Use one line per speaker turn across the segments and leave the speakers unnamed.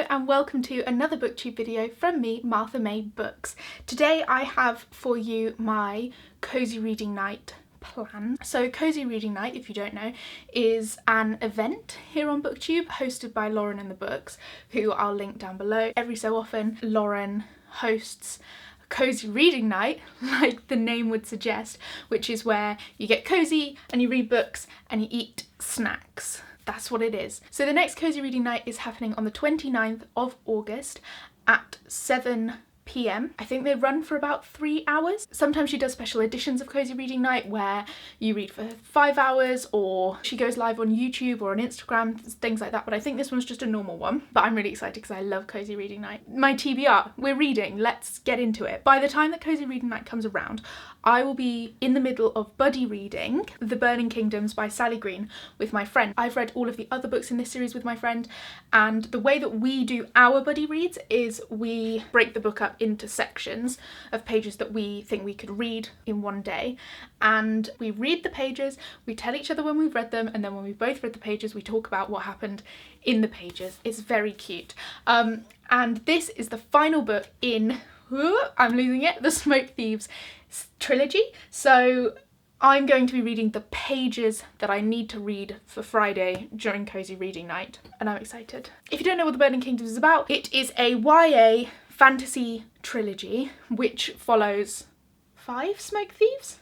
and welcome to another booktube video from me, Martha May Books. Today I have for you my cozy reading night plan. So cozy reading night, if you don't know, is an event here on booktube hosted by Lauren and the Books, who I'll link down below. Every so often Lauren hosts cozy reading night, like the name would suggest, which is where you get cozy and you read books and you eat snacks. That's what it is. So the next cozy reading night is happening on the 29th of August at 7 p.m. I think they run for about 3 hours. Sometimes she does special editions of cozy reading night where you read for 5 hours, or she goes live on YouTube or on Instagram, things like that, but I think this one's just a normal one. But I'm really excited because I love cozy reading night. My TBR, we're reading, let's get into it. By the time that cozy reading night comes around, I will be in the middle of buddy reading The Burning Kingdoms by Sally Green with my friend. I've read all of the other books in this series with my friend, and the way that we do our buddy reads is we break the book up into sections of pages that we think we could read in one day, and we read the pages, we tell each other when we've read them, and then when we've both read the pages we talk about what happened in the pages. It's very cute. And this is the final book in I'm losing it, the Smoke Thieves trilogy. So I'm going to be reading the pages that I need to read for Friday during cozy reading night, and I'm excited. If you don't know what The Burning Kingdoms is about, it is a YA fantasy trilogy which follows 5 smoke thieves.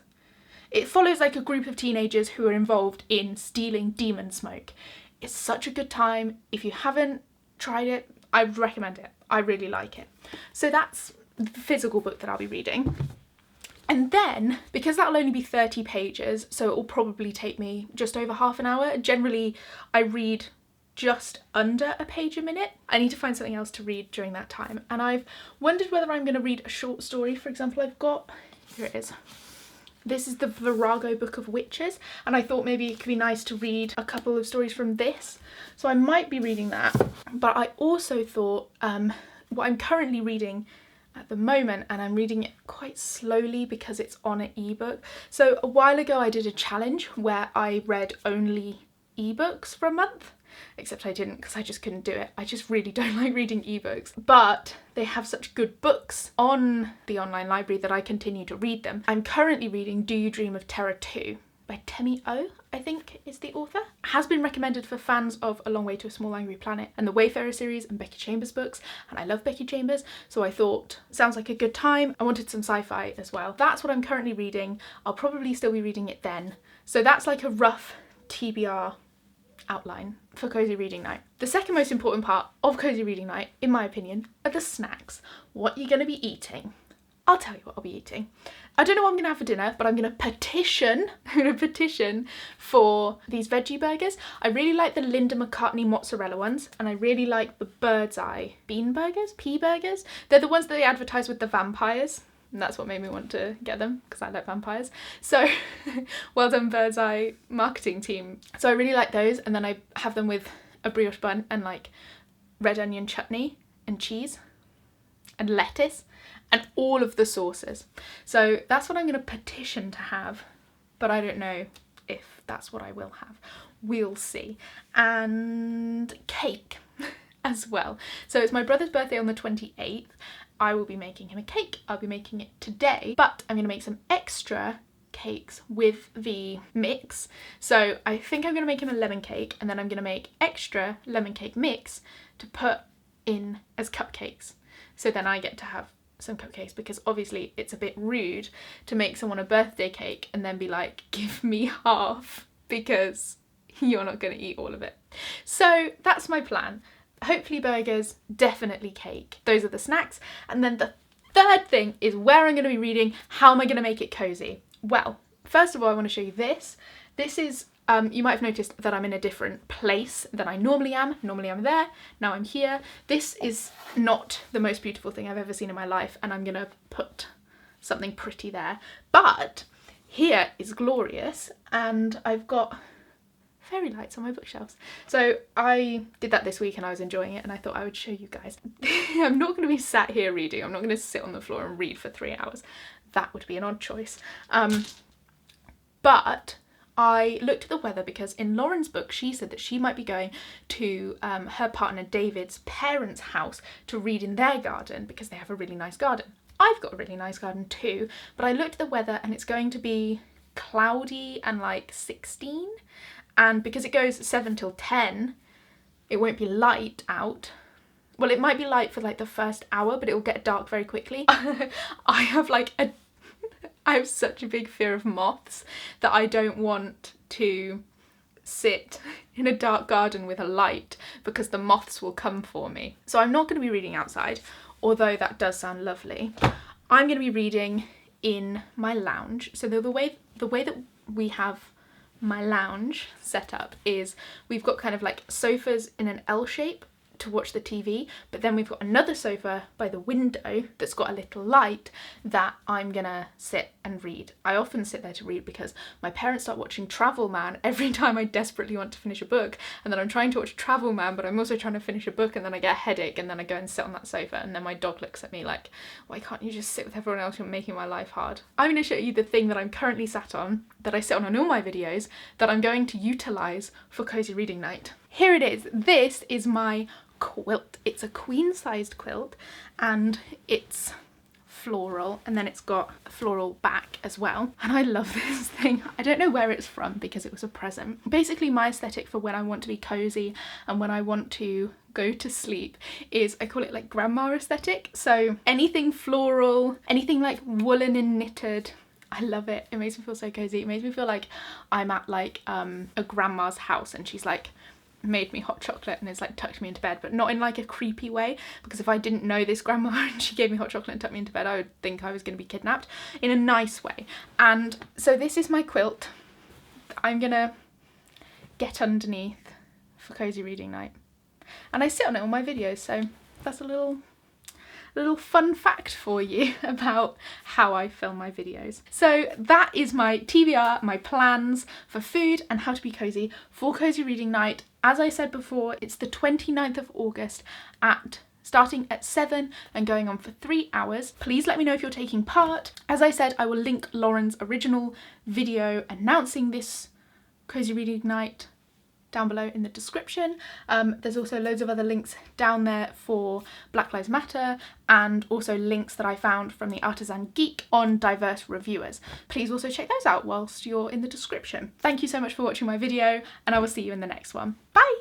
It follows like a group of teenagers who are involved in stealing demon smoke. It's such a good time. If you haven't tried it, I would recommend it. I really like it. So that's the physical book that I'll be reading. And then, because that'll only be 30 pages, so it will probably take me just over half an hour. Generally, I read just under a page a minute. I need to find something else to read during that time. And I've wondered whether I'm going to read a short story. For example, I've got, here it is. This is the Virago Book of Witches, and I thought maybe it could be nice to read a couple of stories from this. So I might be reading that. But I also thought, what I'm currently reading at the moment, and I'm reading it quite slowly because it's on an ebook. So a while ago I did a challenge where I read only ebooks for a month, except I didn't because I just couldn't do it. I just really don't like reading ebooks, but they have such good books on the online library that I continue to read them. I'm currently reading Do You Dream of Terror 2 by Temi O, I think is the author. It has been recommended for fans of A Long Way to a Small Angry Planet and the Wayfarer series and Becky Chambers books, and I love Becky Chambers, so I thought sounds like a good time. I wanted some sci-fi as well. That's what I'm currently reading. I'll probably still be reading it then. So that's like a rough TBR outline for cozy reading night. The second most important part of cozy reading night, in my opinion, are the snacks. What you're going to be eating. I'll tell you what I'll be eating. I don't know what I'm going to have for dinner, but I'm going to petition for these veggie burgers. I really like the Linda McCartney mozzarella ones, and I really like the Bird's Eye bean burgers, pea burgers. They're the ones that they advertise with the vampires, and that's what made me want to get them, because I like vampires. So well done, Bird's Eye marketing team. So I really like those, and then I have them with a brioche bun and like red onion chutney and cheese and lettuce and all of the sauces. So that's what I'm going to petition to have, but I don't know if that's what I will have. We'll see. And cake as well. So it's my brother's birthday on the 28th. I will be making him a cake. I'll be making it today, but I'm going to make some extra cakes with the mix. So I think I'm going to make him a lemon cake, and then I'm going to make extra lemon cake mix to put in as cupcakes. So then I get to have some cupcakes, because obviously it's a bit rude to make someone a birthday cake and then be like, give me half, because you're not going to eat all of it. So that's my plan. Hopefully burgers, definitely cake. Those are the snacks. And then the third thing is where I'm going to be reading. How am I going to make it cozy? Well, first of all, I want to show you this. This is you might have noticed that I'm in a different place than I normally am. Normally I'm there, now I'm here. This is not the most beautiful thing I've ever seen in my life, and I'm gonna put something pretty there. But here is glorious, and I've got fairy lights on my bookshelves. So I did that this week and I was enjoying it, and I thought I would show you guys. I'm not gonna be sat here reading. I'm not gonna sit on the floor and read for 3 hours. That would be an odd choice. But I looked at the weather because in Lauren's book she said that she might be going to her partner David's parents' house to read in their garden because they have a really nice garden. I've got a really nice garden too, but I looked at the weather and it's going to be cloudy and like 16, and because it goes 7 till 10 it won't be light out. Well, it might be light for like the first hour, but it will get dark very quickly. I have such a big fear of moths that I don't want to sit in a dark garden with a light because the moths will come for me. So I'm not going to be reading outside, although that does sound lovely. I'm going to be reading in my lounge. So the way that we have my lounge set up is we've got kind of like sofas in an L shape to watch the TV, but then we've got another sofa by the window that's got a little light that I'm gonna sit and read. I often sit there to read because my parents start watching Travel Man every time I desperately want to finish a book, and then I'm trying to watch Travel Man but I'm also trying to finish a book, and then I get a headache and then I go and sit on that sofa, and then my dog looks at me like, why can't you just sit with everyone else? You're making my life hard. I'm going to show you the thing that I'm currently sat on, that I sit on all my videos, that I'm going to utilise for Cosy Reading Night. Here it is. This is my quilt. It's a queen-sized quilt and it's floral, and then it's got a floral back as well, and I love this thing. I don't know where it's from because it was a present. Basically my aesthetic for when I want to be cozy and when I want to go to sleep is, I call it like grandma aesthetic. So anything floral, anything like woolen and knitted, I love it. It makes me feel so cozy. It makes me feel like I'm at like a grandma's house and she's like made me hot chocolate and it's like tucked me into bed, but not in like a creepy way, because if I didn't know this grandma and she gave me hot chocolate and tucked me into bed, I would think I was going to be kidnapped, in a nice way. And so this is my quilt. I'm gonna get underneath for Cosy Reading Night, and I sit on it on my videos, so that's a little fun fact for you about how I film my videos. So that is my TBR, my plans for food and how to be cozy for Cosy Reading Night. As I said before, it's the 29th of August starting at 7 and going on for 3 hours. Please let me know if you're taking part. As I said, I will link Lauren's original video announcing this Cosy Reading Night down below in the description. There's also loads of other links down there for Black Lives Matter, and also links that I found from the Artisan Geek on diverse reviewers. Please also check those out whilst you're in the description. Thank you so much for watching my video, and I will see you in the next one. Bye!